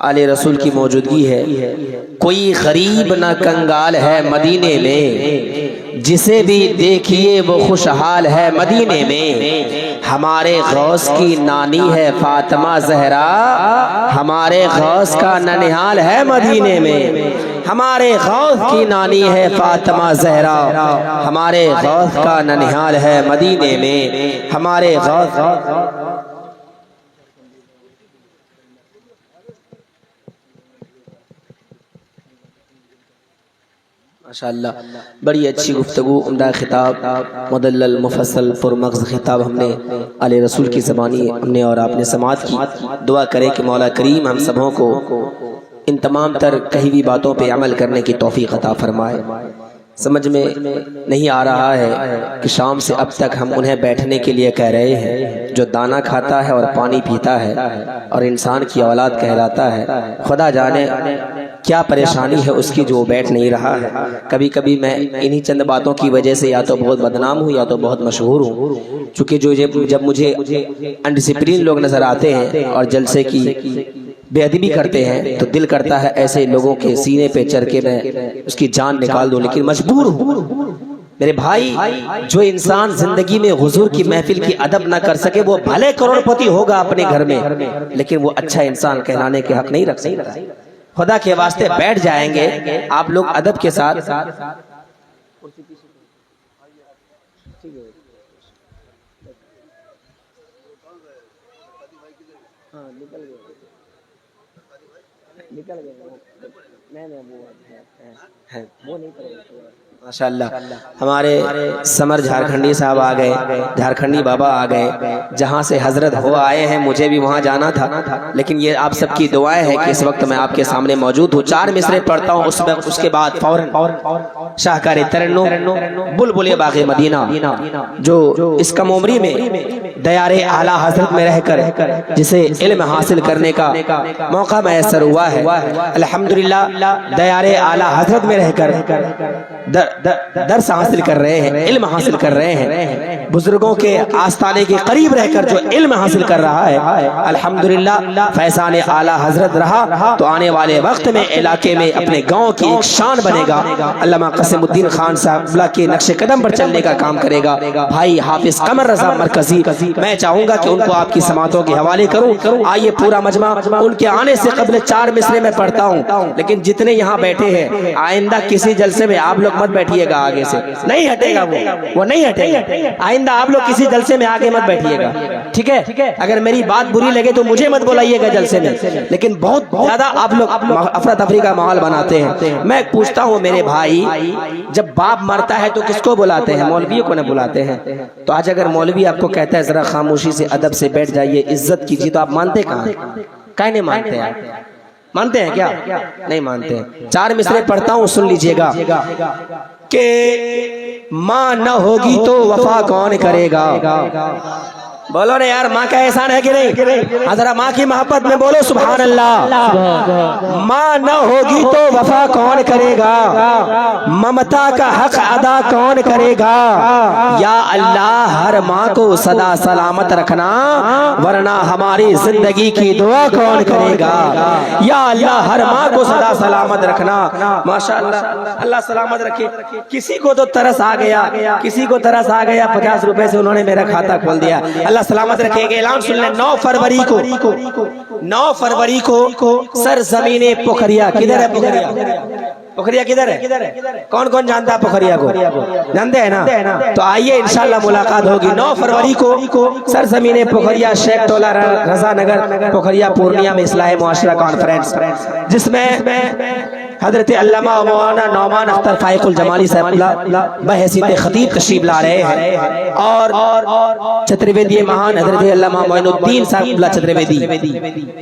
आले रसूल की मौजूदगी है। कोई गरीब न कंगाल है मदीने में, जिसे भी देखिए वो खुशहाल है मदीने में। हमारे गौस की नानी है फातिमा ज़हरा, हमारे गौस का ननिहाल है मदीने में। हमारे गौस की नानी है फातिमा ज़हरा, हमारे गौस का ननिहाल है मदीने में। हमारे गौस माशाअल्लाह बड़ी अच्छी गुफ्तगू, उम्दा खिताब, मुदल्लल मुफस्सल पुरमग़ज़ खिताब हमने आले रसूल की ज़बानी हमने और आपने समात की। दुआ करें कि मौला करीम हम सबों को इन तमाम तर कही हुई बातों पे अमल करने की तौफ़ीक़ अता फरमाए। समझ में नहीं आ रहा है कि शाम से अब तक हम उन्हें बैठने के लिए कह रहे हैं जो दाना खाता है और पानी पीता है और इंसान की औलाद कहलाता है। खुदा जाने क्या परेशानी है उसकी जो बैठ नहीं रहा है। कभी कभी मैं इन्हीं चंद बातों की वजह से या तो बहुत बदनाम हूँ या तो बहुत मशहूर हूँ, चूँकि जब मुझे अनडिसिप्लिन लोग नज़र आते हैं और जलसे की बेअदबी करते हैं तो दिल करता है ऐसे लोगों के सीने पे चढ़ के मैं उसकी जान निकाल दूं, लेकिन मजबूर हूँ। मेरे भाई, जो इंसान जिंदगी में हुजूर की महफिल की अदब ना कर सके वो भले करोड़पति होगा अपने घर में, लेकिन वो अच्छा इंसान कहलाने के हक नहीं रख सकता। खुदा के वास्ते बैठ जाएंगे आप लोग अदब के साथ। निकल गए वो नहीं करेगा। माशाअल्लाह हमारे समर झारखंडी साहब आ गए, झारखंडी बाबा आ गए। जहाँ से हजरत हो आए हैं मुझे भी वहाँ जाना था, लेकिन ये आप सबकी दुआएं हैं कि इस वक्त मैं आपके सामने मौजूद हूँ। 4 मिसरे पढ़ता हूँ उसके बाद फौरन शाहकार तरन्नुम बुलबुल बाग़े मदीना जो इस कम उम्री में दयारे आला हजरत में रहकर जिसे इल्म हासिल करने का मौका मैसर हुआ है, अल्हम्दुलिल्लाह दयारे आला हजरत में रहकर दर्स हासिल कर रहे हैं, इल्म हासिल कर रहे हैं। बुजुर्गों के आस्थाने के करीब रहकर जो इल्म हासिल कर रहा है, अल्हम्दुलिल्लाह फैज़ान आला हजरत रहा तो आने वाले वक्त में इलाके में अपने गांव की एक शान बनेगा। अल्लामा क़सीमुद्दीन खान साहब के नक्शे कदम पर चलने का काम करेगा। भाई हाफिज कमर रज़ा मरकजी, मैं चाहूंगा कि उनको आपकी समातों के हवाले करूं। आइए पूरा मजमा उनके आने से कबल 4 मिसरे में पढ़ता हूं, लेकिन जितने यहाँ बैठे हैं आइंदा किसी जलसे में आप लोग मत बैठिएगा, आगे से नहीं हटेगा वो नहीं हटेगा। आइंदा आप लोग किसी जलसे में आगे मत बैठिएगा, ठीक है। अगर मेरी बात बुरी लगे तो मुझे मत बुलाइएगा जलसे में, लेकिन बहुत ज्यादा आप लोग अफरा तफरी का माहौल बनाते हैं। मैं पूछता हूँ मेरे भाई, जब बाप मरता है तो किसको बुलाते हैं? मौलवियों को न बुलाते हैं। तो आज अगर मौलवी आपको कहता है जरा खामोशी से अदब से बैठ जाइए, इज्जत कीजिए, तो आप मानते कहाँ? काहे नहीं मानते हैं? मानते हैं क्या? नहीं मानते हैं। 4 मिसरे पढ़ता हूँ, सुन लीजिएगा कि माँ न होगी तो वफा कौन करेगा? बोलो ना यार, माँ का एहसान है कि नहीं? जरा माँ की मोहब्बत में बोलो सुभान अल्लाह। माँ न होगी तो वफा कौन करेगा? ममता का हक अदा कौन करेगा? या अल्लाह हर माँ को सदा सलामत रखना, वरना हमारी जिंदगी की दुआ कौन करेगा? या अल्लाह हर माँ को सदा सलामत रखना। माशाअल्लाह, अल्लाह सलामत रखे। किसी को तो तरस आ गया, किसी को तरस आ गया, 50 रुपए से उन्होंने मेरा खाता खोल दिया। अल्लाह सलामत रखेगा। ऐलान सुन लें, 9 फरवरी को सरजमीने पोखरिया, किधर है पोखरिया? पोखरिया किधर है? कौन कौन जानता है पोखरिया को? जानते हैं ना? तो आइए इंशाल्लाह मुलाकात होगी 9 फरवरी को सरजमीने पोखरिया, शेख टोला रजा नगर पोखरिया पूर्णिया में इस्लाह मुआशरा कॉन्फ्रेंस, जिसमें हजरत अल्लामा मौलाना नौमान अख्तर फाइकुल जमाली साहब बहसीत खतीब तशरीफ ला रहे हैं, और चतुर्वेदी महान हजरत अल्लामा मोइनुद्दीन साहब चतुर्वेदी,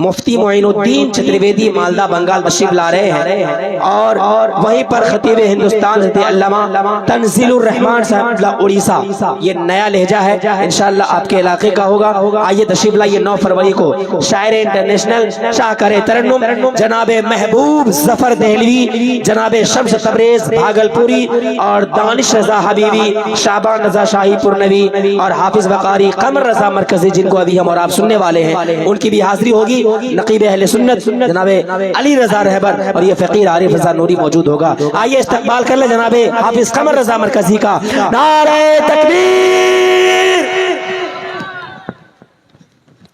मुफ्ती मोइनुद्दीन चतुर्वेदी मालदा बंगाल तशरीफ ला रहे हैं, और वहीं पर खतीब हिंदुस्तान हजरत अल्लामा तंजीलुर रहमान साहब उड़ीसा, ये नया लहजा है, इंशाअल्लाह आपके इलाके का होगा। आइए तशरीफ लाइए 9 फरवरी को। शायर इंटरनेशनल शाहकार तरन्नुम जनाब महबूब जफर दहलवी حبیبی جناب شمس تبریز بھاگلپوری اور دانش رضا حبیبی شعبان رضا شاہی پورنوی اور حافظ وقاری قمر رضا مرکزی جن کو ابھی ہم اور آپ سننے والے ہیں ان کی بھی حاضری ہوگی. نقیب اہل سنت جناب علی رضا رہبر اور یہ فقیر عارف رضا نوری موجود ہوگا. آئیے استقبال کر لیں جناب حافظ قمر رضا مرکزی کا. نعرہ تکبیر.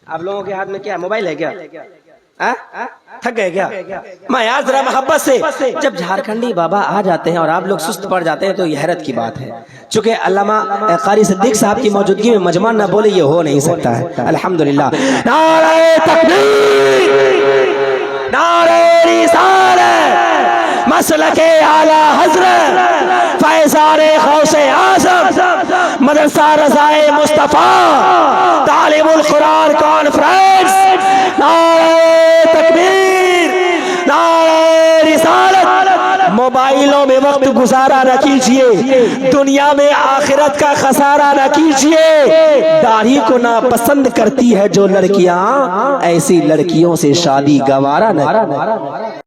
آپ لوگوں کے ہاتھ میں کیا موبائل ہے کیا؟ تھک گئے کیا؟ میں یار ذرا محبت سے جب جھارکھنڈی بابا آ جاتے ہیں اور آپ لوگ سست پڑ جاتے ہیں تو یہ حیرت کی بات ہے. چونکہ علامہ قاری صدیق صاحب کی موجودگی میں مجمع نہ بولے یہ ہو نہیں سکتا ہے. الحمدللہ. نعرہ تکبیر، نعرہ رسالت، مسلک اعلی حضرت فیضان غوث اعظم مدرسہ رضائے مصطفیٰ طالب القرآن کانفرنس. نعرہ تکبیر، نعرہ رسالت. موبائلوں میں وقت گزارا نہ کیجئے، دنیا میں آخرت کا خسارہ نہ کیجئے. داڑھی کو ناپسند کرتی ہے جو لڑکیاں، ایسی لڑکیوں سے شادی گوارا نہ